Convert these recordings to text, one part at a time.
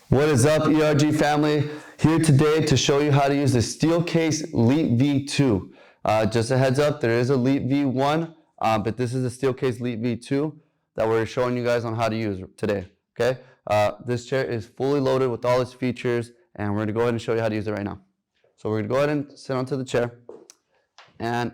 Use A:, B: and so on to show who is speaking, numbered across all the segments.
A: What is up, ERG family? Here today to show you how to use the Steelcase Leap V2. Just a heads up, there is a Leap V1, but this is the Steelcase Leap V2 that we're showing you guys on how to use today. Okay, this chair is fully loaded with all its features, and we're going to go ahead and show you how to use it right now. So we're going to go ahead and sit onto the chair, and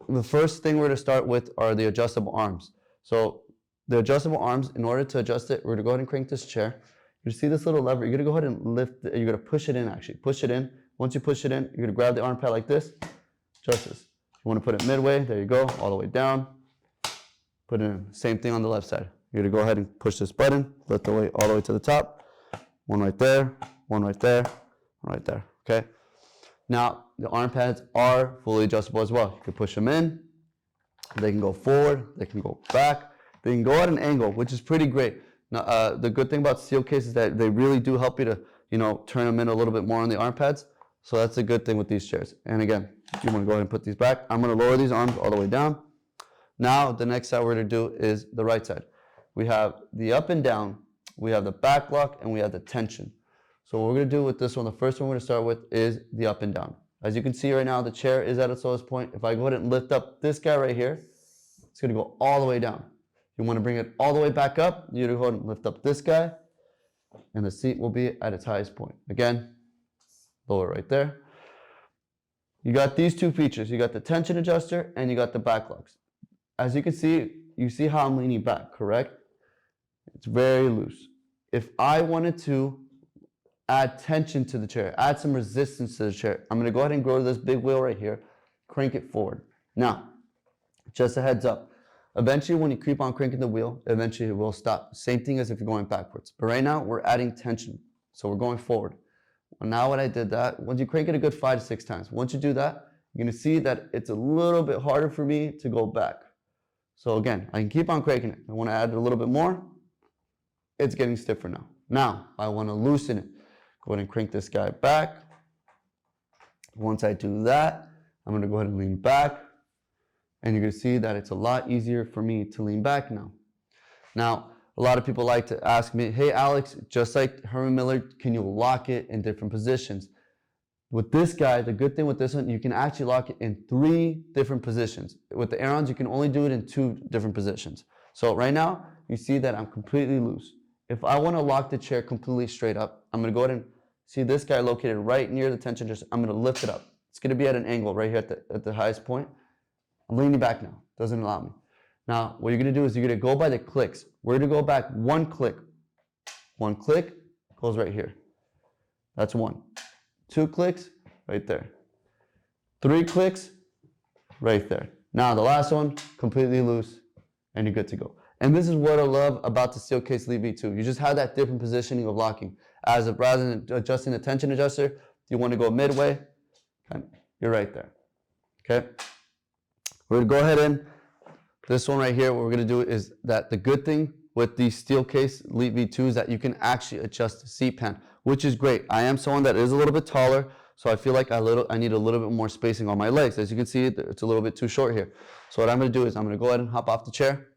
A: the first thing we're going to start with are the adjustable arms. So the adjustable arms, in order to adjust it, we're going to go ahead and crank this chair. You see this little lever, you're going to go ahead and lift it, you're going to push it in actually. Push it in. Once you push it in, you're going to grab the arm pad like this, adjust this. You want to put it midway, there you go, all the way down. Put it in. Same thing on the left side. You're going to go ahead and push this button, lift the weight all the way to the top. One right there, one right there, one right there, okay? Now, the arm pads are fully adjustable as well. You can push them in, they can go forward, they can go back, they can go at an angle, which is pretty great. Now, the good thing about Steelcase is that they really do help you to, turn them in a little bit more on the arm pads. So that's a good thing with these chairs. And again, if you want to go ahead and put these back, I'm going to lower these arms all the way down. Now, the next side we're going to do is the right side. We have the up and down, we have the back lock, and we have the tension. So what we're going to do with this one, the first one we're going to start with is the up and down. As you can see right now, the chair is at its lowest point. If I go ahead and lift up this guy right here, it's going to go all the way down. You want to bring it all the way back up, you go ahead and lift up this guy, and the seat will be at its highest point. Again, lower right there. You got these two features. You got the tension adjuster and you got the back locks. As you can see, you see how I'm leaning back, correct? It's very loose. If I wanted to add tension to the chair, add some resistance to the chair, I'm going to go ahead and go to this big wheel right here, crank it forward. Now, just a heads up. Eventually, when you keep on cranking the wheel, eventually it will stop. Same thing as if you're going backwards. But right now, we're adding tension. So we're going forward. Well, now when I did that, once you crank it a good 5 to 6 times, once you do that, you're going to see that it's a little bit harder for me to go back. So again, I can keep on cranking it. I want to add a little bit more. It's getting stiffer now. Now, I want to loosen it. Go ahead and crank this guy back. Once I do that, I'm going to go ahead and lean back. And you're going to see that it's a lot easier for me to lean back now. Now, a lot of people like to ask me, hey, Alex, just like Herman Miller, can you lock it in different positions? With this guy, the good thing with this one, you can actually lock it in 3 different positions. With the Aerons, you can only do it in 2 different positions. So right now, you see that I'm completely loose. If I want to lock the chair completely straight up, I'm going to go ahead and see this guy located right near the tension adjuster. I'm going to lift it up. It's going to be at an angle right here at the highest point. I'm leaning back now, doesn't allow me. Now, what you're gonna do is you're gonna go by the clicks. We're gonna go back 1 click. 1 click goes right here. That's 1. 2 clicks, right there. 3 clicks, right there. Now, the last one, completely loose, and you're good to go. And this is what I love about the Steelcase Leap V2. You just have that different positioning of locking. Rather than adjusting the tension adjuster, you wanna go midway, you're right there, okay? We're going to go ahead and this one right here, what we're going to do is that the good thing with the Steelcase Leap V2 is that you can actually adjust the seat pan, which is great. I am someone that is a little bit taller, so I feel like I need a little bit more spacing on my legs. As you can see, it's a little bit too short here. So what I'm going to do is I'm going to go ahead and hop off the chair.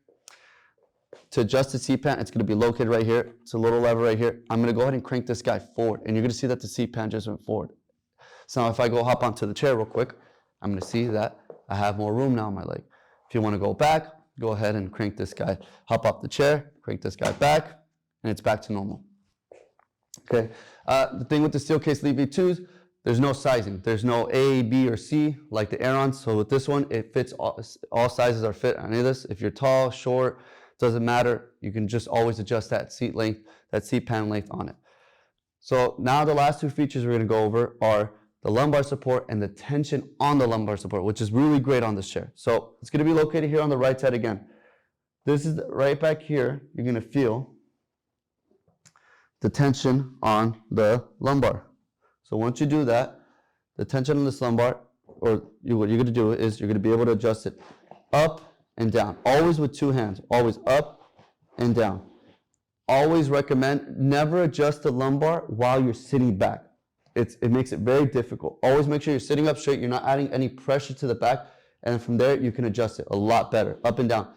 A: To adjust the seat pan, it's going to be located right here. It's a little lever right here. I'm going to go ahead and crank this guy forward, and you're going to see that the seat pan just went forward. So now if I go hop onto the chair real quick, I'm going to see that I have more room now on my leg. If you want to go back, go ahead and crank this guy, hop off the chair, crank this guy back, and it's back to normal. Okay. The thing with the Steelcase Leap V2s, there's no sizing. There's no A, B, or C like the Aerons. So with this one, it fits all sizes are fit on any of this. If you're tall, short, doesn't matter. You can just always adjust that seat length, that seat pan length on it. So now the last 2 features we're going to go over are the lumbar support and the tension on the lumbar support, which is really great on this chair. So it's going to be located here on the right side again. This is right back here. You're going to feel the tension on the lumbar. So once you do that, the tension on this lumbar, what you're going to do is you're going to be able to adjust it up and down, always with 2 hands, always up and down. Always recommend never adjust the lumbar while you're sitting back. It makes it very difficult. Always make sure you're sitting up straight. You're not adding any pressure to the back. And from there, you can adjust it a lot better, up and down.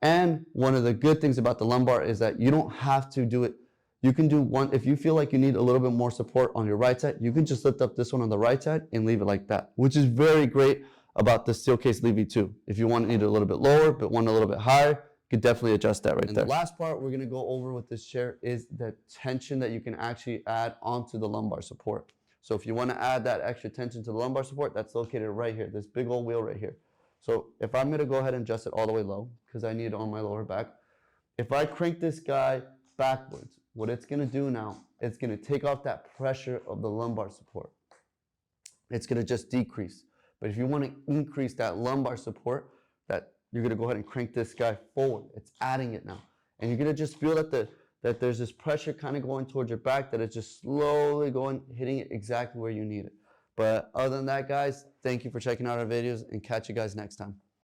A: And one of the good things about the lumbar is that you don't have to do it You can do one, if you feel like you need a little bit more support on your right side, you can just lift up this one on the right side and leave it like that, which is very great about the Steelcase Leap V2. If you want to need it a little bit lower, but want a little bit higher, you could definitely adjust that right there. And the last part we're going to go over with this chair is the tension that you can actually add onto the lumbar support. So if you want to add that extra tension to the lumbar support, that's located right here, this big old wheel right here. So if I'm going to go ahead and adjust it all the way low, because I need it on my lower back, if I crank this guy backwards, what it's going to do now, it's going to take off that pressure of the lumbar support. It's going to just decrease. But if you want to increase that lumbar support, that you're going to go ahead and crank this guy forward. It's adding it now. And you're going to just feel that there's this pressure kind of going towards your back, that it's just slowly going, hitting it exactly where you need it. But other than that, guys, thank you for checking out our videos, and catch you guys next time.